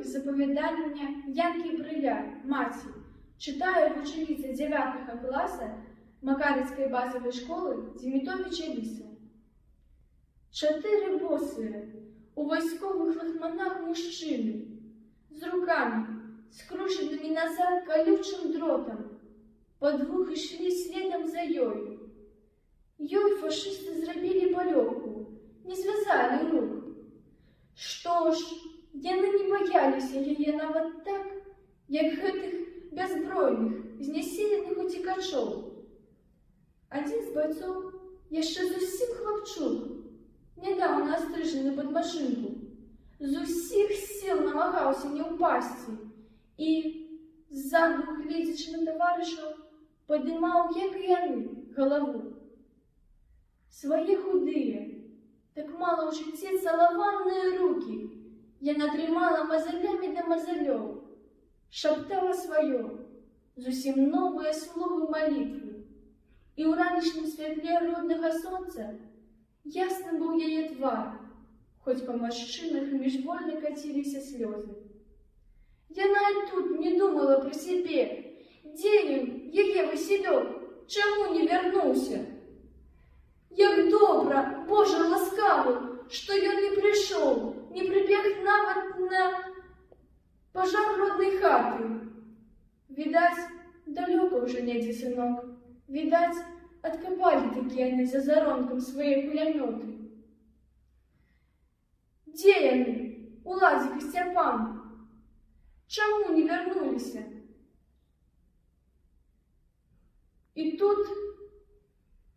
із оповідання Янки Бриля «Маті» читає учениця 9 класу Макарівської базової школи Зімітовича Ліса. 4 босые у військових лахманах мужчини з руками, скрученими назад колючим дротом, подвох ішли слідом за Йою. Йой фашисти зробили польовку, не зв'язали рук. Що ж, яны не боялися яе нават так, як гэтых бязбройных, знесіленых уцікачоў. Адзін з байцоў, яшчэ зусім хлапчук, нядаўна астрыжаны пад машынку, з усіх сіл намагаўся не ўпасці і, ззаду гледзячы на таварышаў, падымаў, як і яны, галаву. Свае худыя, так мала ў жыцці цалаваныя рукі яна трымала мазалямі да мазалёў, шаптала сваё, зусім новыя словы малітвы. І ў ранішнім святле роднага сонца ясны быў яе твар, хоць па маршчынах міжвольна каціліся слёзы. Яна і тут не думала пра сябе. Дзе ён, яе Васілёк, чаму не вярнуўся? Як добра, Божа ласкавы, што ён не прыйшоў, не прыбег нават на пажар роднай хаты. Відаць, далёка ўжо недзе сынок. Відаць, адкапалі такі яны за заронкам свае кулямёты. Дзе яны, Уладзік і Сцяпан? Чаму не вярнуліся? І тут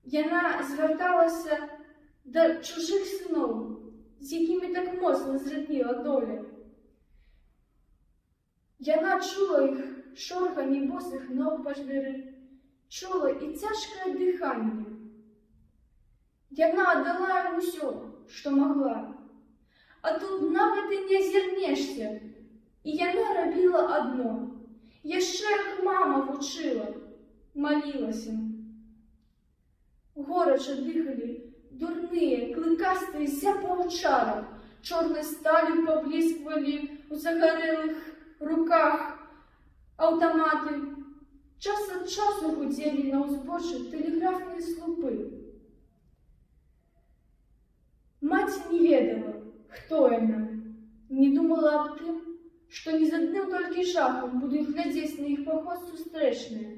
яна звярталася да чужых сыноў, з якімі так моцна зрадніла доля. Яна чула іх шорганне босых ног па жвіры, чула і цяжкае дыханне. Яна аддала ім усё, што магла. А тут нават і не азірнешся. І яна рабіла адно. Яшчэ як мама вучыла, малілася. Горача дыхалі дурныя, клыкастыя зябы аўчарак, чорнай сталью паблісквалі ў загарэлых руках аўтаматы. Час ад часу гудзелі на ўзбочы тэлеграфныя слупы. Маці не ведала, хто яна, не думала аб тым, што не з адным толькі жахам будуць глядзець на іх паход сустрэчныя,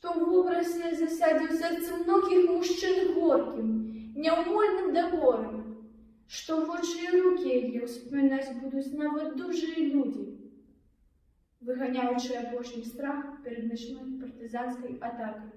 што вобразе засядзе ў сэрцы многіх мужчын горкім, няўмольным дакорам, што вочы і рукі яе ўспамінаць будуць нават дужыя людзі, выганяючы апошні страх перад начной партызанскай атакай.